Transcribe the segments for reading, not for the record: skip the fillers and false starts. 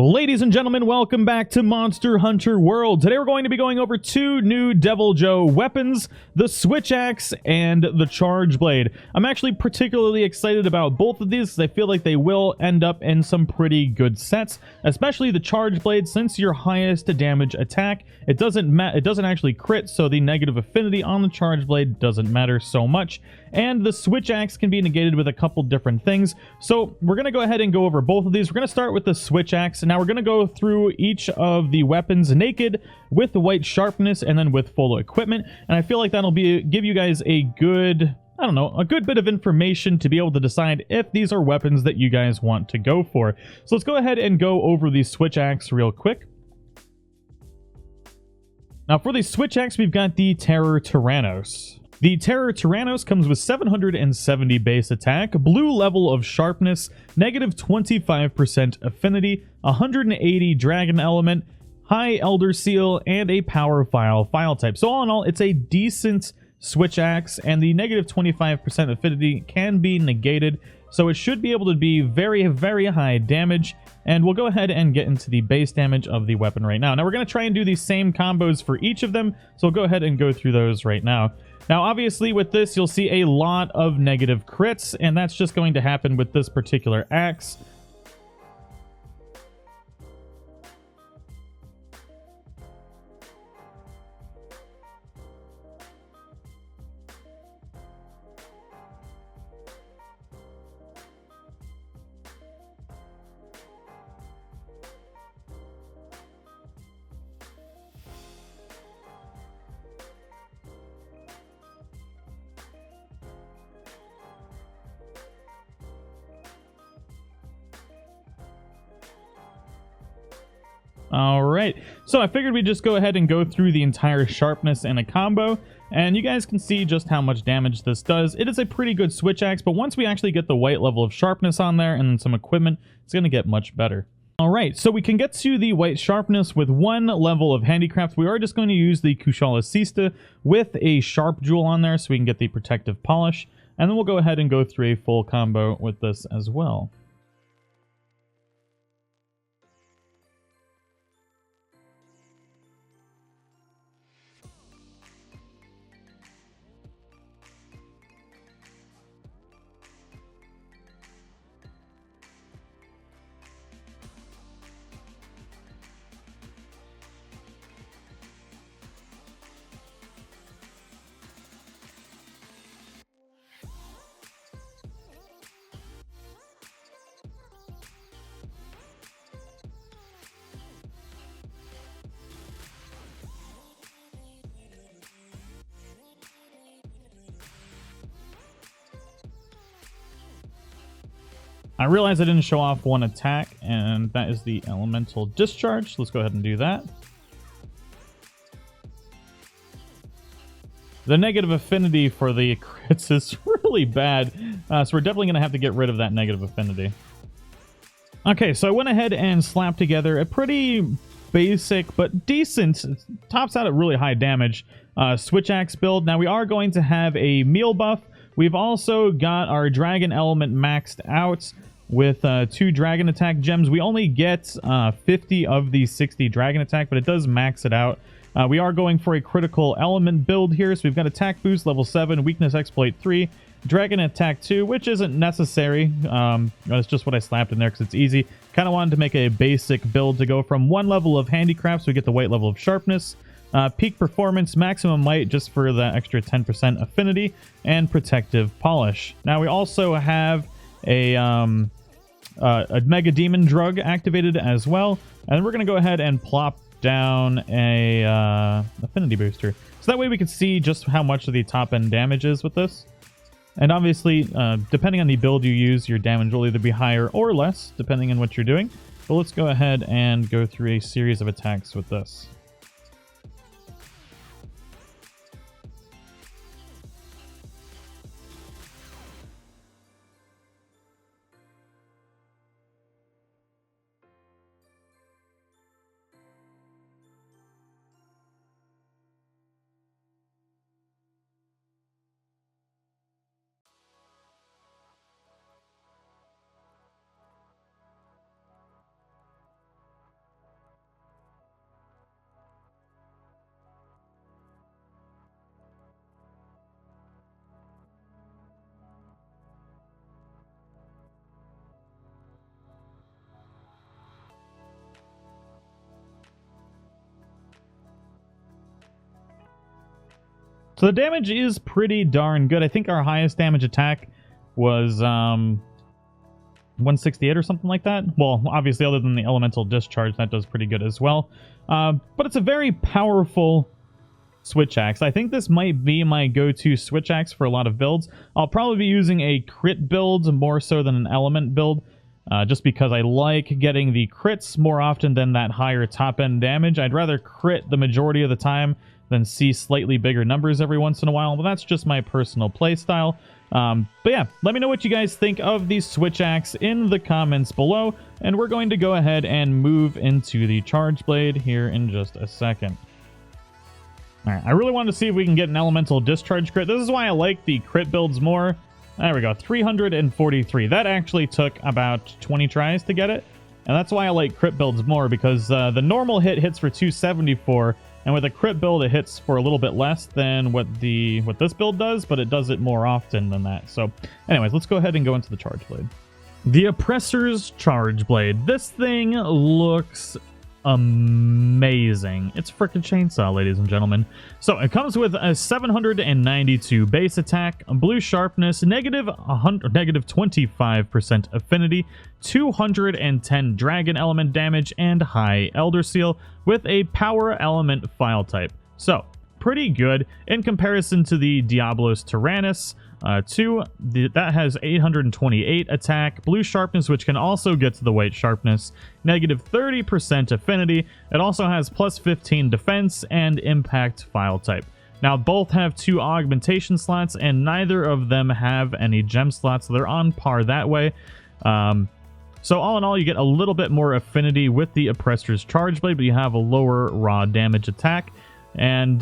Ladies and gentlemen, welcome back to Monster Hunter World. Today we're going to be going over two new Deviljho weapons, the Switch Axe and the Charge Blade. I'm actually particularly excited about both of these because I feel like they will end up in some pretty good sets, especially the Charge Blade. Since your highest damage attack, it doesn't actually crit, so the negative affinity on the Charge Blade doesn't matter so much. And the Switch Axe can be negated with a couple different things. So we're going to go ahead and go over both of these. We're going to start with the Switch Axe. Now we're going to go through each of the weapons naked, with the white sharpness, and then with full equipment. And I feel like that'll give you guys a good, a good bit of information to be able to decide if these are weapons that you guys want to go for. So let's go ahead and go over the Switch Axe real quick. Now for the Switch Axe, we've got the Terror Tyrannos. The Terror Tyrannos comes with 770 base attack, blue level of sharpness, negative 25% affinity, 180 dragon element, high elder seal, and a power file type. So all in all, it's a decent Switch Axe, and the negative 25% affinity can be negated, so it should be able to be very, very high damage. And we'll go ahead and get into the base damage of the weapon right now. Now we're going to try and do these same combos for each of them, so we'll go ahead and go through those right now. Now, obviously, with this, you'll see a lot of negative crits, and that's just going to happen with this particular axe. Alright, so I figured we'd just go ahead and go through the entire sharpness in a combo, and you guys can see just how much damage this does. It is a pretty good Switch Axe, but once we actually get the white level of sharpness on there and some equipment, it's going to get much better. Alright, so we can get to the white sharpness with one level of handicraft. We are just going to use the Kushala Sista with a sharp jewel on there so we can get the protective polish, and then we'll go ahead and go through a full combo with this as well. I realize I didn't show off one attack, and that is the Elemental Discharge. Let's go ahead and do that. The negative affinity for the crits is really bad, so we're definitely going to have to get rid of that negative affinity. Okay, so I went ahead and slapped together a pretty basic but decent, tops out at really high damage, Switch Axe build. Now we are going to have a meal buff. We've also got our dragon element maxed out with 2 dragon attack gems. We only get 50 of the 60 dragon attack, but it does max it out. We are going for a critical element build here, so we've got attack boost level 7, weakness exploit 3, dragon attack 2, which isn't necessary. That's just what I slapped in there because it's easy. Kind of wanted to make a basic build to go from one level of handicraft, so we get the white level of sharpness, peak performance, maximum might just for the extra 10% affinity, and protective polish. Now we also have a Mega Demon Drug activated as well, and we're going to go ahead and plop down a affinity booster, so that way we can see just how much of the top end damage is with this. And obviously, depending on the build you use, your damage will either be higher or less, depending on what you're doing. But let's go ahead and go through a series of attacks with this. So the damage is pretty darn good. I think our highest damage attack was 168 or something like that. Well, obviously, other than the elemental discharge, that does pretty good as well. But it's a very powerful switch axe. I think this might be my go-to switch axe for a lot of builds. I'll probably be using a crit build more so than an element build, just because I like getting the crits more often than that higher top-end damage. I'd rather crit the majority of the time than see slightly bigger numbers every once in a while, but that's just my personal playstyle. But yeah, let me know what you guys think of the switch axe in the comments below, and we're going to go ahead and move into the charge blade here in just a second. Alright, I really wanted to see if we can get an elemental discharge crit. This is why I like the crit builds more. There we go, 343. That actually took about 20 tries to get it, and that's why I like crit builds more, because the normal hits for 274, and with a crit build it hits for a little bit less than what this build does, but it does it more often than that. So anyways, let's go ahead and go into the charge blade. The Oppressor's Charge Blade. This thing looks amazing. It's a freaking chainsaw, ladies and gentlemen. So it comes with a 792 base attack, blue sharpness, negative 25% affinity, 210 dragon element damage, and high elder seal with a power element file type. So pretty good in comparison to the Diablos Tyrannus. That has 828 attack, blue sharpness, which can also get to the white sharpness, negative 30% affinity. It also has plus 15 defense and impact file type. Now both have 2 augmentation slots, and neither of them have any gem slots, so they're on par that way. So all in all, you get a little bit more affinity with the Oppressor's Charge Blade, but you have a lower raw damage attack. And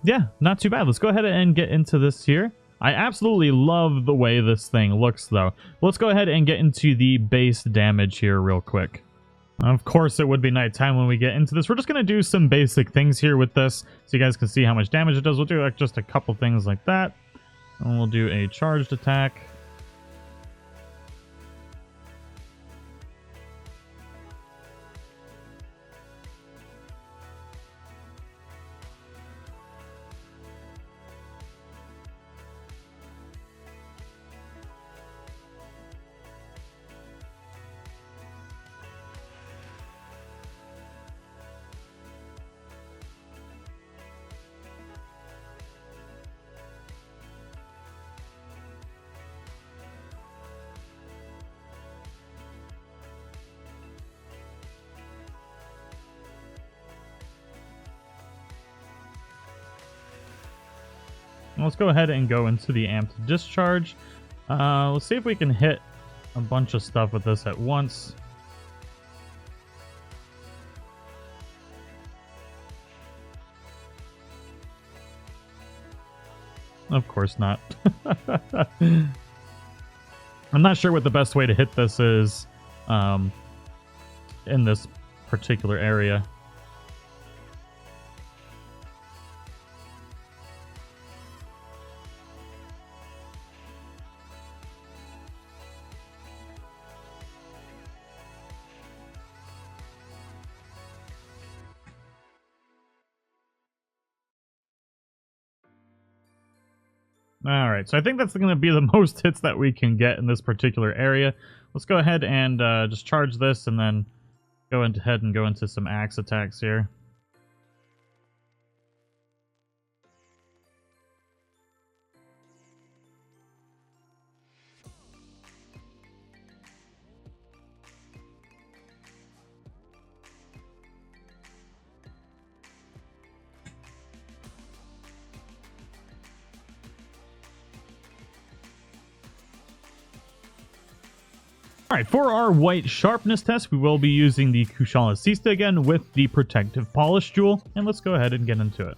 yeah, not too bad. Let's go ahead and get into this here. I absolutely love the way this thing looks, though. Let's go ahead and get into the base damage here real quick. Of course, it would be nighttime when we get into this. We're just going to do some basic things here with this, so you guys can see how much damage it does. We'll do like just a couple things like that. And we'll do a charged attack. Let's go ahead and go into the amped discharge. Let's see if we can hit a bunch of stuff with this at once. Of course not. I'm not sure what the best way to hit this is in this particular area. Alright, so I think that's going to be the most hits that we can get in this particular area. Let's go ahead and just charge this and then go ahead and go into some axe attacks here. Alright, for our white sharpness test, we will be using the Kushala Sista again with the protective polish jewel, and let's go ahead and get into it.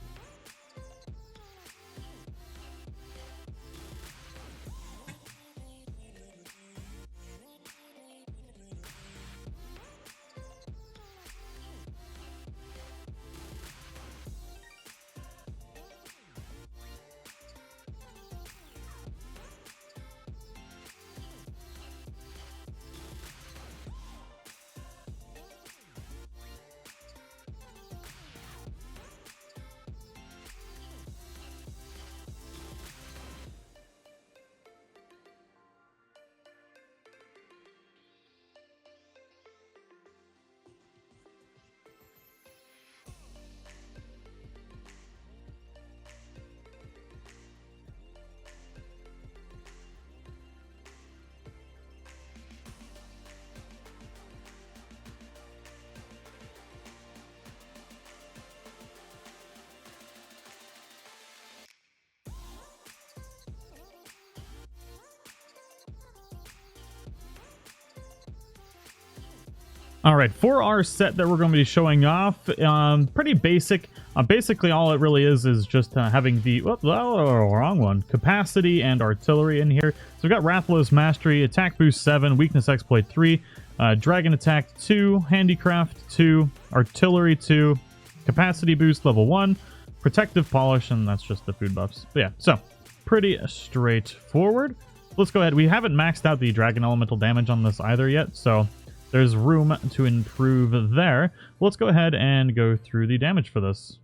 All right, for our set that we're going to be showing off, pretty basic. Basically, all it really is just having the wrong one, capacity and artillery in here. So we've got Rathlow's Mastery, Attack Boost 7, Weakness Exploit 3, Dragon Attack 2, Handicraft 2, Artillery 2, Capacity Boost level 1, Protective Polish, and that's just the food buffs. But yeah, so pretty straightforward. Let's go ahead. We haven't maxed out the Dragon Elemental damage on this either yet, so there's room to improve there. Let's go ahead and go through the damage for this.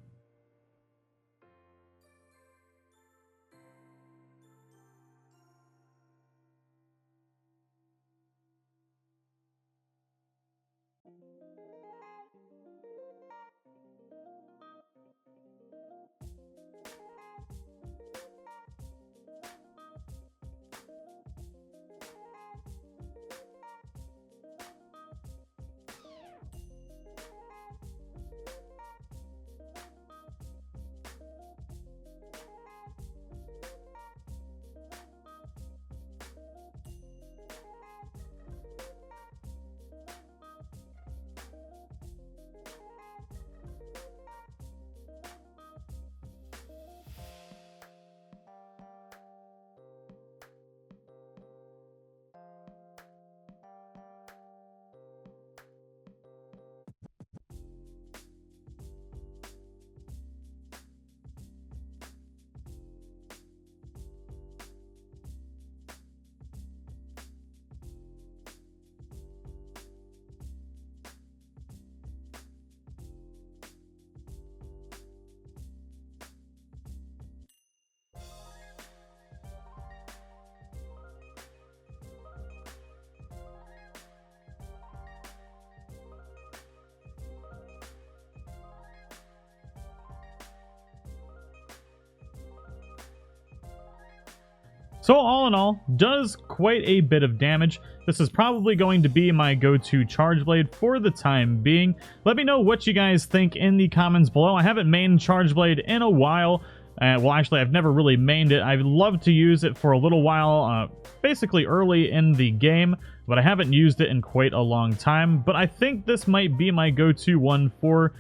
So all in all, does quite a bit of damage. This is probably going to be my go-to Charge Blade for the time being. Let me know what you guys think in the comments below. I haven't mained Charge Blade in a while. Well, actually, I've never really mained it. I'd love to use it for a little while, basically early in the game, but I haven't used it in quite a long time. But I think this might be my go-to one for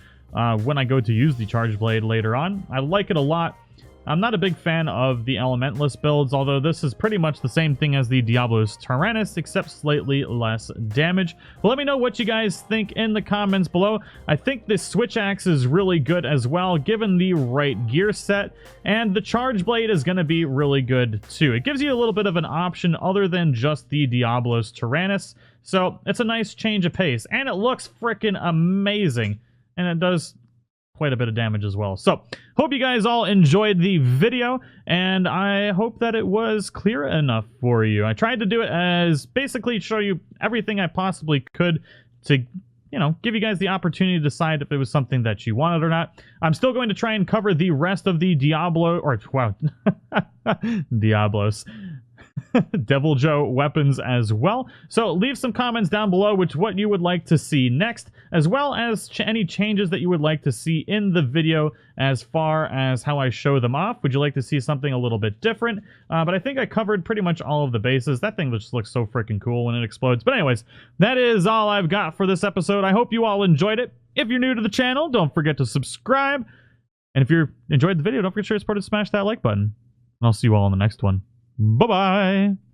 when I go to use the Charge Blade later on. I like it a lot. I'm not a big fan of the Elementalist builds, although this is pretty much the same thing as the Diablo's Tyrannus, except slightly less damage. But let me know what you guys think in the comments below. I think this Switch Axe is really good as well, given the right gear set, and the Charge Blade is going to be really good too. It gives you a little bit of an option other than just the Diablo's Tyrannus, so it's a nice change of pace, and it looks freaking amazing, and it does quite a bit of damage as well. So, hope you guys all enjoyed the video, and I hope that it was clear enough for you. I tried to do it as basically show you everything I possibly could to, you know, give you guys the opportunity to decide if it was something that you wanted or not. I'm still going to try and cover the rest of the Diablo, or, wow, Diablos. Deviljho weapons as well. So leave some comments down below which what you would like to see next, as well as any changes that you would like to see in the video as far as how I show them off. Would you like to see something a little bit different? But I think I covered pretty much all of the bases. That thing just looks so freaking cool when it explodes. But anyways, that is all I've got for this episode. I hope you all enjoyed it. If you're new to the channel, don't forget to subscribe. And if you enjoyed the video, don't forget to support it, smash that like button. And I'll see you all in the next one. Bye-bye!